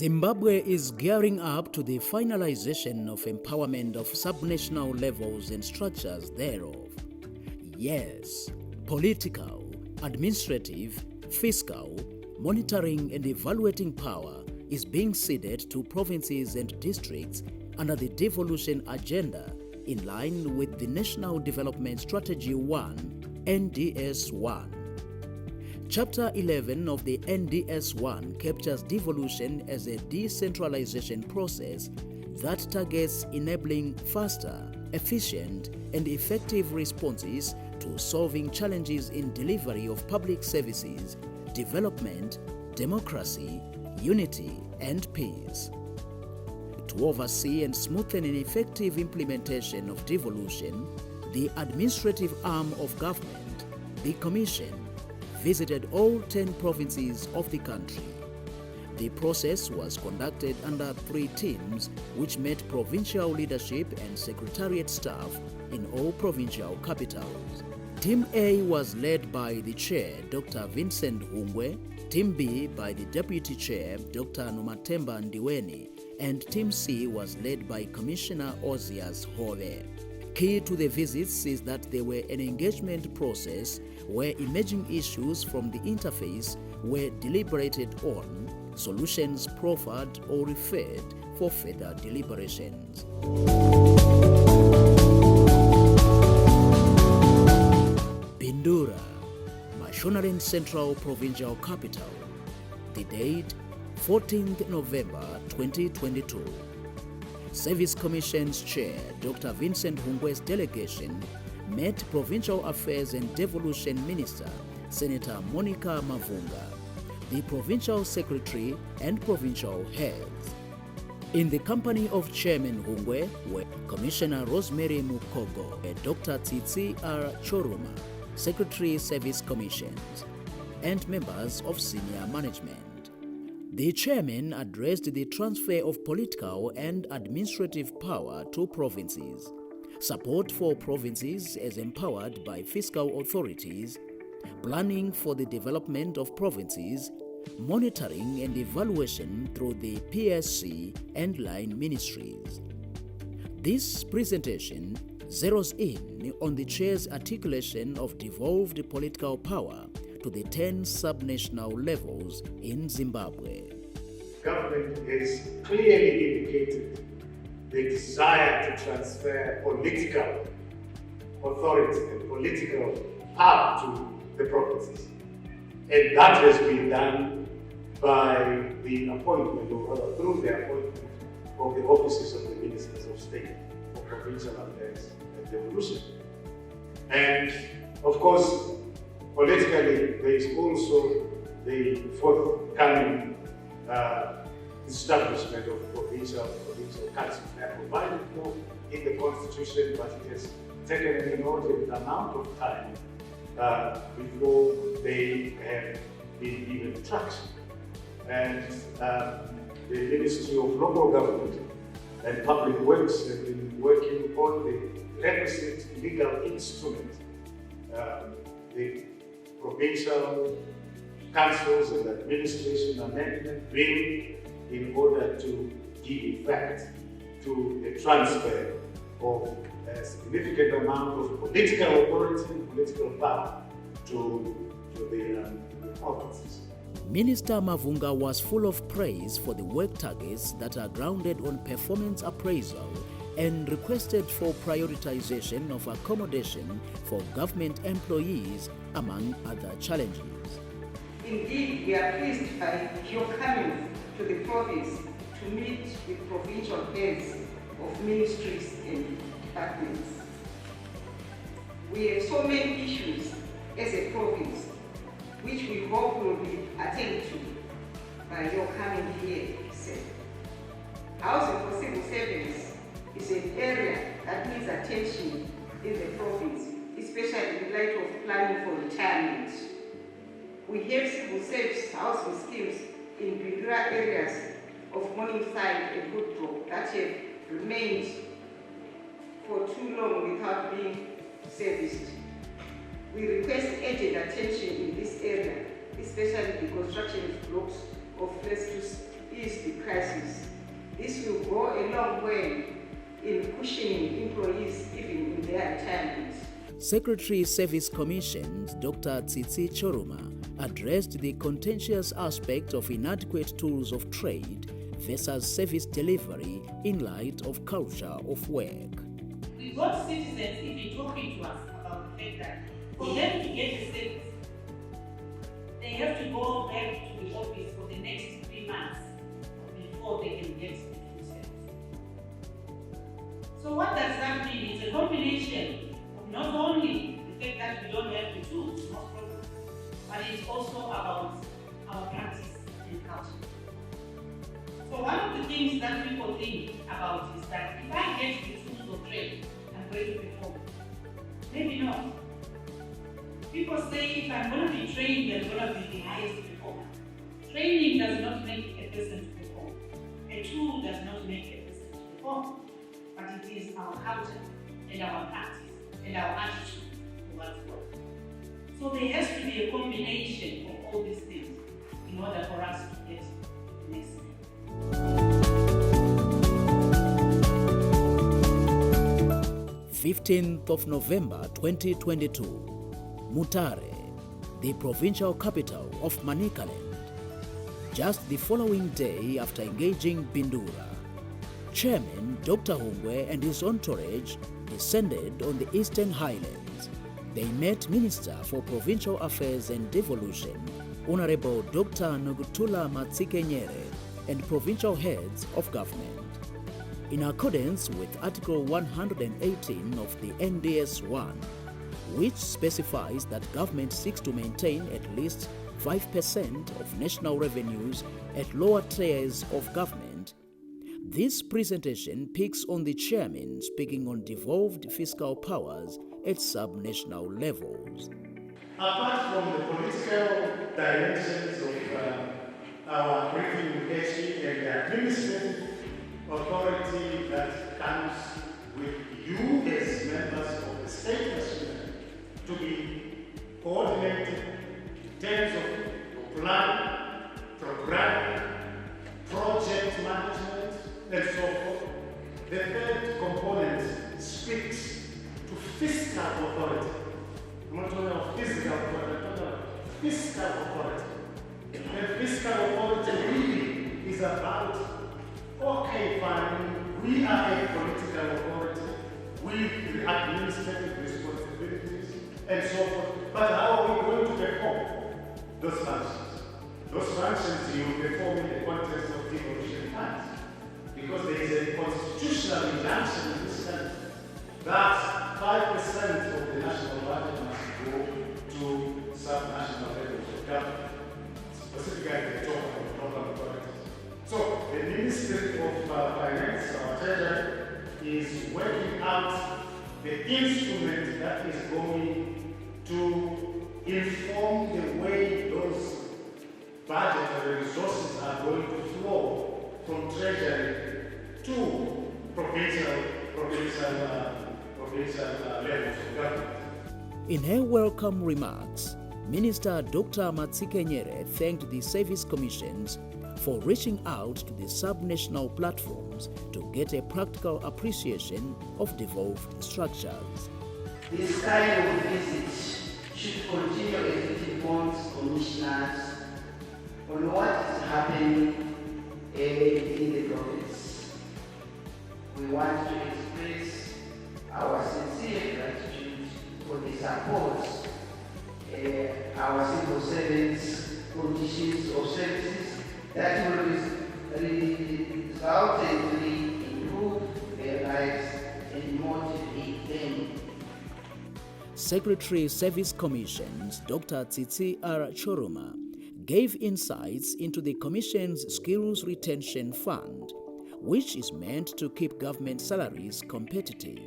Zimbabwe is gearing up to the finalization of empowerment of subnational levels and structures thereof. Yes, political, administrative, fiscal, monitoring and evaluating power is being ceded to provinces and districts under the devolution agenda in line with the National Development Strategy 1, NDS 1. Chapter 11 of the NDS 1 captures devolution as a decentralization process that targets enabling faster, efficient, and effective responses to solving challenges in delivery of public services, development, democracy, unity, and peace. To oversee and smoothen an effective implementation of devolution, the administrative arm of government, the Commission, visited all 10 provinces of the country. The process was conducted under 3 teams which met provincial leadership and Secretariat staff in all provincial capitals. Team A was led by the Chair, Dr. Vincent Hungwe, Team B by the Deputy Chair, Dr. Nomatemba Ndiweni, and Team C was led by Commissioner Ozias Hove. Key to the visits is that they were an engagement process where emerging issues from the interface were deliberated on, solutions proffered or referred for further deliberations. Bindura, Mashonaland Central Provincial Capital. The date, 14th November 2022. Service Commission's Chair, Dr. Vincent Hungwe's delegation met Provincial Affairs and Devolution Minister, Senator Monica Mavunga, the Provincial Secretary and Provincial Heads. In the company of Chairman Hungwe were Commissioner Rosemary Mukogo and Dr. Tsitsi R. Choruma, Secretary Service Commissions, and members of senior management. The chairman addressed the transfer of political and administrative power to provinces, support for provinces as empowered by fiscal authorities, planning for the development of provinces, monitoring and evaluation through the PSC and line ministries. This presentation zeroes in on the chair's articulation of devolved political power to the 10 subnational levels in Zimbabwe. Government has clearly indicated the desire to transfer political authority and political power to the provinces. And that has been done by the appointment, or rather through the appointment of the offices of the Ministers of State for Provincial Affairs and Devolution. And of course, politically, there is also the forthcoming establishment of provincial councils. They are provided for in the Constitution, but it has taken an inordinate amount of time before they have been given traction. And the Ministry of Local Government and Public Works have been working on the requisite legal instrument, the Provincial Councils and Administration Amendment Bill, in order to give effect to the transfer of a significant amount of political authority and political power to the provinces. Minister Mavunga was full of praise for the work targets that are grounded on performance appraisal and requested for prioritization of accommodation for government employees, among other challenges. Indeed, we are pleased by your coming to the province to meet with provincial heads of ministries and departments. We have so many issues as a province which we hope will be attended to by your coming here, sir. Housing for civil servants is an area that needs attention in the province, especially in light of planning for retirement. We have civil service housing schemes in Bindura areas of Morningside and Woodrow that have remained for too long without being serviced. We request urgent attention in this area, especially the construction of blocks of flats ease the crisis. This will go a long way in cushioning employees even in their retirement. Secretary Service Commissions Dr. Tsitsi Choruma addressed the contentious aspect of inadequate tools of trade versus service delivery in light of culture of work. We got citizens even talking to us about the fact that for them to get a service, they have to go back to the office for the next 3 months before they can get the service. So what does that mean? It's a combination of not only the fact that we don't have the tools, no problem, but it's also about our practice and culture. So one of the things that people think about is that if I get the tools of trade, I'm going to perform. Maybe not. People say if I'm going to be trained, I'm going to be the highest performer. Training does not make a person to perform. A tool does not make a person to perform. But it is our culture and our practice and our attitude towards work. So there has to be a combination of all these things in order for us to get the next step. 15th of November 2022, Mutare, the provincial capital of Manicaland. Just the following day after engaging Bindura, Chairman Dr. Hungwe and his entourage descended on the Eastern Highlands. They met Minister for Provincial Affairs and Devolution, Honorable Dr. Nugutula Matsikenyere, and provincial heads of government. In accordance with Article 118 of the NDS-1, which specifies that government seeks to maintain at least 5% of national revenues at lower tiers of government, this presentation picks on the chairman speaking on devolved fiscal powers at sub-national levels. Apart from the political dimensions of our briefing and the administrative authority that comes with you as members of the state machinery to be coordinated in terms of planning, programming, project management, and so forth. The third component speaks to fiscal authority. Not only of physical authority, but fiscal authority. And fiscal authority really is about, okay, fine, we are a political authority with administrative responsibilities and so forth, but how are we going to perform those functions? Those functions you perform in the context of devolution funds, because there is a constitutional injunction in this country that 5% of the national budget must go to sub-national levels of government, specifically the top of the local authorities. So the Ministry of Finance, our Treasury, is working out the instrument that is going to inform the way those budgetary resources are going to flow from Treasury to provincial levels of government. In her welcome remarks, Minister Dr. Matsikenyere thanked the service commissions for reaching out to the sub-national platforms to get a practical appreciation of devolved structures. This kind of visit should continue as it informs commissioners on what is happening in the province. We want to express our sincere gratitude for the support our civil servants, conditions of services that will resultantly improve their lives and motivate them. Secretary Service Commissions Dr. Tsitsi R. Choruma gave insights into the Commission's Skills Retention Fund, which is meant to keep government salaries competitive.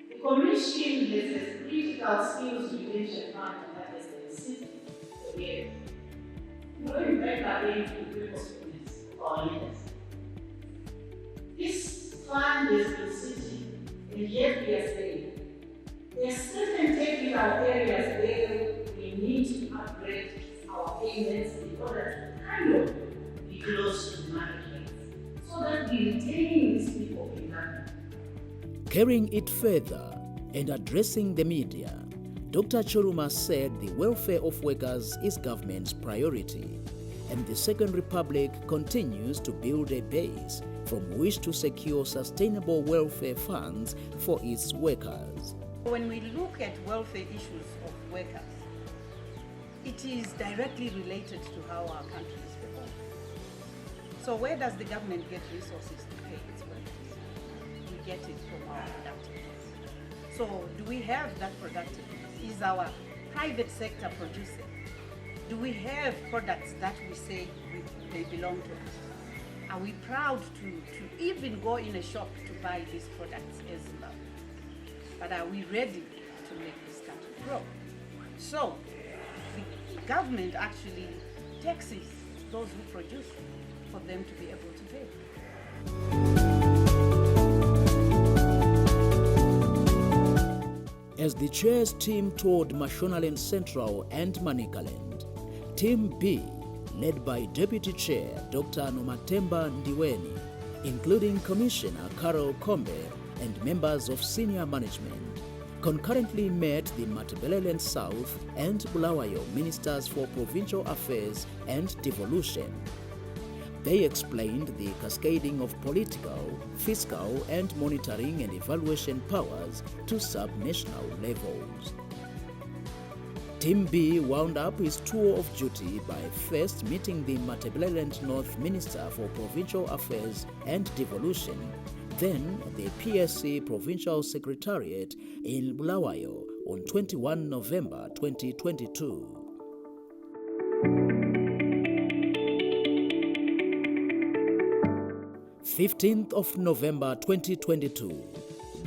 The Commission has a critical skills retention fund that has been sitting for years. Going back again to the previous points of our leaders. This fund has been sitting, and yet we are saying there are certain technical areas where we need to upgrade our payments in order to kind of be close to we retain these people in London. Carrying it further and addressing the media, Dr. Churuma said the welfare of workers is government's priority, and the Second Republic continues to build a base from which to secure sustainable welfare funds for its workers. When we look at welfare issues of workers, it is directly related to how our country is performing. So where does the government get resources to pay its workers? We get it from our productiveness. So do we have that productiveness? Is our private sector producing? Do we have products that we say they belong to us? Are we proud to even go in a shop to buy these products as Zimbabwe? But are we ready to make this country grow? So the government actually taxes those who produce for them to be able to pay. As the chair's team toured Mashonaland Central and Manicaland, Team B, led by Deputy Chair Dr. Nomatemba Ndiweni, including Commissioner Carol Kombe and members of senior management, concurrently met the Matabeleland South and Bulawayo Ministers for Provincial Affairs and Devolution. They explained the cascading of political, fiscal, and monitoring and evaluation powers to sub-national levels. Team B wound up his tour of duty by first meeting the Matabeleland North Minister for Provincial Affairs and Devolution, then the PSC Provincial Secretariat in Bulawayo on 21 November 2022. 15th of November 2022,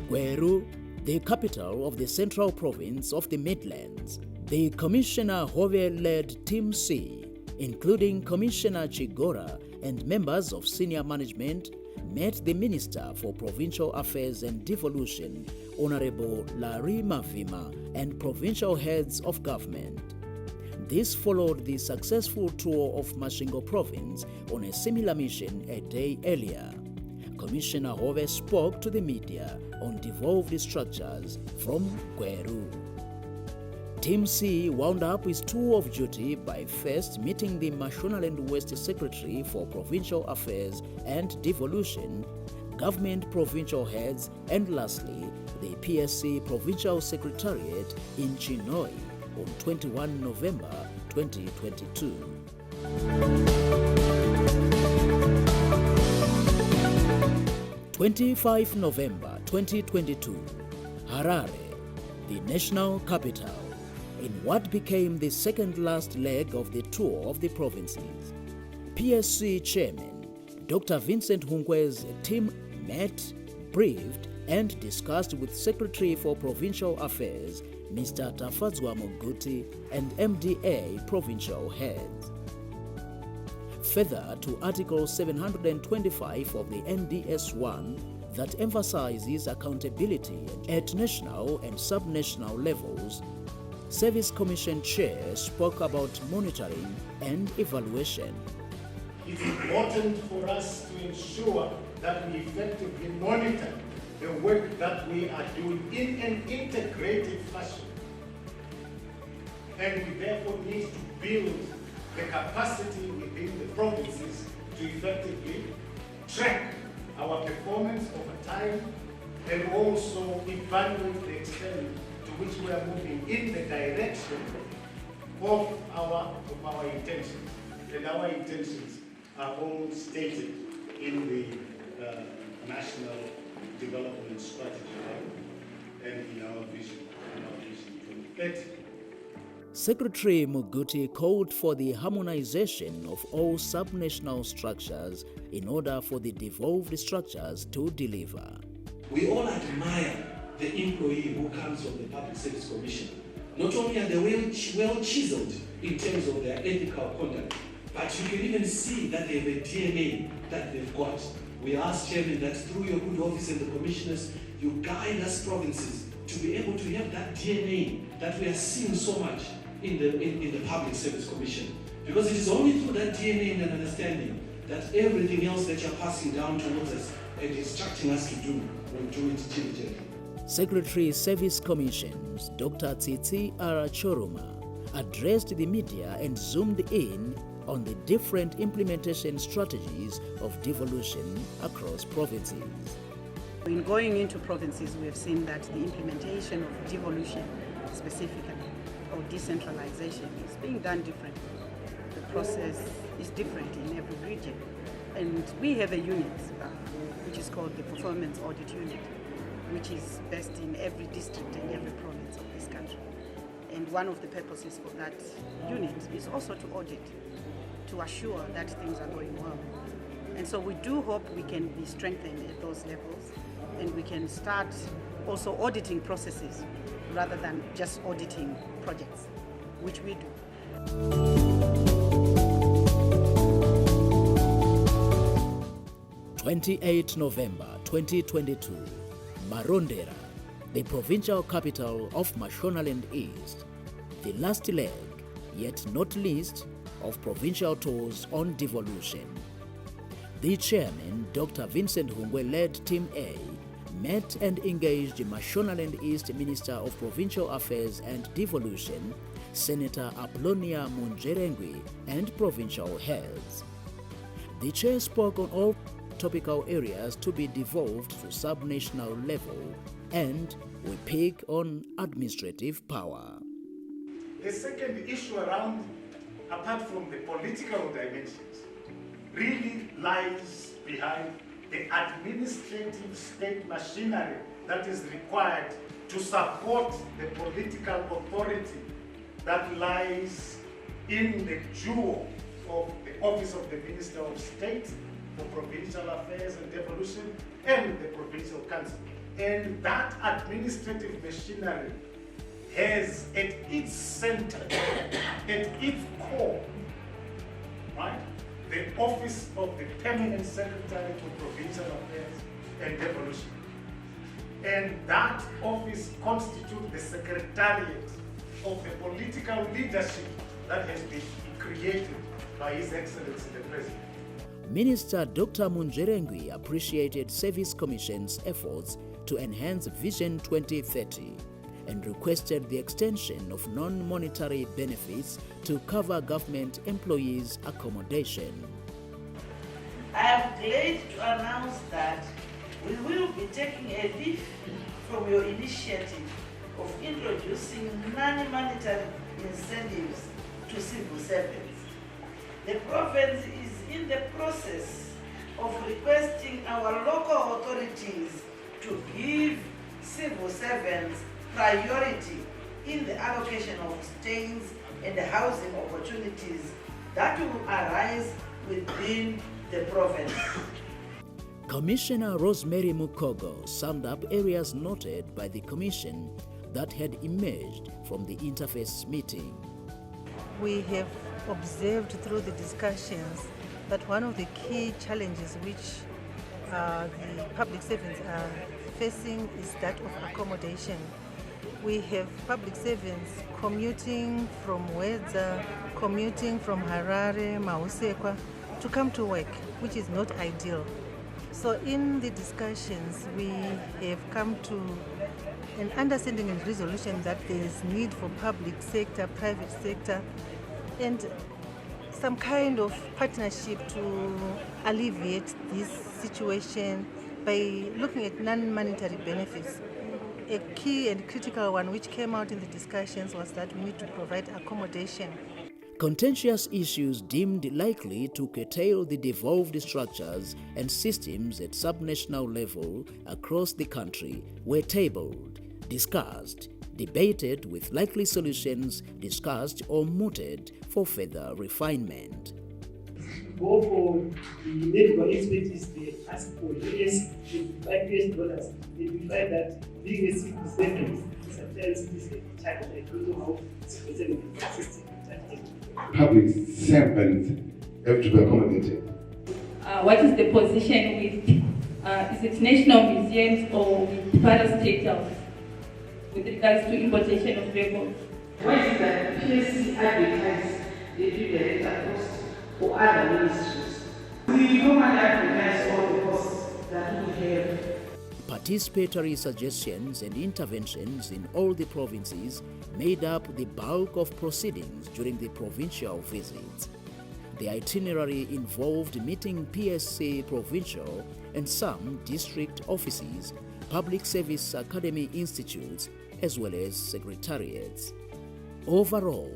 Gweru, the capital of the Central Province of the Midlands, the Commissioner Hungwe-led Team C, including Commissioner Chigora and members of senior management, met the Minister for Provincial Affairs and Devolution, Honorable Larry Mavima, and provincial heads of government. This followed the successful tour of Masvingo Province on a similar mission a day earlier. Commissioner Hungwe spoke to the media on devolved structures from Gweru. Team C wound up his tour of duty by first meeting the Mashonaland West Secretary for Provincial Affairs and Devolution, government provincial heads, and lastly, the PSC Provincial Secretariat in Chinhoyi on 21 November 2022. 25 November 2022, Harare, the national capital, in what became the second last leg of the tour of the provinces. PSC Chairman Dr. Vincent Hungwe's team met, briefed, and discussed with Secretary for Provincial Affairs Mr. Tafadzwa Moguti and MDA provincial heads. Further to Article 725 of the NDS-1 that emphasizes accountability at national and sub-national levels, Service Commission Chair spoke about monitoring and evaluation. It's important for us to ensure that we effectively monitor the work that we are doing in an integrated fashion. And we therefore need to build the capacity within the provinces to effectively track our performance over time and also evaluate the extent to which we are moving in the direction of our intentions. And our intentions are all stated in the National Development Strategy and in our vision 2030. Secretary Moguti called for the harmonization of all subnational structures in order for the devolved structures to deliver. We all admire the employee who comes from the Public Service Commission. Not only are they well chiseled in terms of their ethical conduct, but you can even see that they have a DNA that they've got. We ask, Chairman, that through your good office and the commissioners, you guide us provinces to be able to have that DNA that we are seeing so much in the Public Service Commission. Because it is only through that DNA and understanding that everything else that you're passing down towards us and instructing us to do, we'll do it diligently. Secretary Service Commissions Dr. Tsitsi Arachoruma addressed the media and zoomed in on the different implementation strategies of devolution across provinces. In going into provinces, we have seen that the implementation of devolution specifically, or decentralization, is being done differently. The process is different in every region. And we have a unit, which is called the Performance Audit Unit, which is based in every district and every province of this country. And one of the purposes for that unit is also to audit, to assure that things are going well. And so we do hope we can be strengthened at those levels, and we can start also auditing processes rather than just auditing projects, which we do. 28 November 2022, Marondera, the provincial capital of Mashonaland East, the last leg, yet not least, of provincial tours on devolution. The chairman, Dr. Vincent Hungwe, led Team A, met and engaged Mashonaland East Minister of Provincial Affairs and Devolution, Senator Apollonia Munjerengwi, and provincial heads. The chair spoke on all topical areas to be devolved to subnational level, and we pick on administrative power. The second issue around, apart from the political dimensions, really lies behind the administrative state machinery that is required to support the political authority that lies in the jewel of the Office of the Minister of State for Provincial Affairs and Devolution and the Provincial Council. And that administrative machinery has at its center, at its core, right, the Office of the Permanent Secretary for Provincial Affairs and Devolution. And that office constitutes the Secretariat of the political leadership that has been created by His Excellency the President. Minister Dr. Munjerengwi appreciated Service Commission's efforts to enhance Vision 2030 and requested the extension of non-monetary benefits to cover government employees' accommodation. I am glad to announce that we will be taking a leaf from your initiative of introducing non-monetary incentives to civil servants. The province is in the process of requesting our local authorities to give civil servants priority in the allocation of stays and housing opportunities that will arise within the province. Commissioner Rosemary Mukogo summed up areas noted by the Commission that had emerged from the interface meeting. We have observed through the discussions that one of the key challenges which the public servants are facing is that of accommodation. We have public servants commuting from Wedza, commuting from Harare, Mausekwa, to come to work, which is not ideal. So in the discussions, we have come to an understanding and resolution that there is need for public sector, private sector, and some kind of partnership to alleviate this situation by looking at non-monetary benefits. A key and critical one which came out in the discussions was that we need to provide accommodation. Contentious issues deemed likely to curtail the devolved structures and systems at subnational level across the country were tabled, discussed, debated with likely solutions discussed or mooted for further refinement. Go for the medical expertise, they ask for US, $55. They find that being a civil servant sometimes is a challenge. I don't know how civil servant system. Public servants have to be accommodated. What is the position with, is it national museums or with parastatals with regards to importation of vehicles? What is that PSC advertise the director post for other ministries? we normally advertise all the costs that we have. Participatory suggestions and interventions in all the provinces made up the bulk of proceedings during the provincial visits. The itinerary involved meeting PSC Provincial and some district offices, public service academy institutes, as well as secretariats. Overall,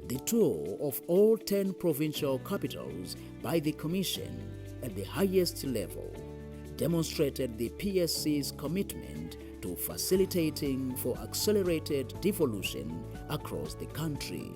the tour of all 10 provincial capitals by the Commission at the highest level demonstrated the PSC's commitment to facilitating for accelerated devolution across the country.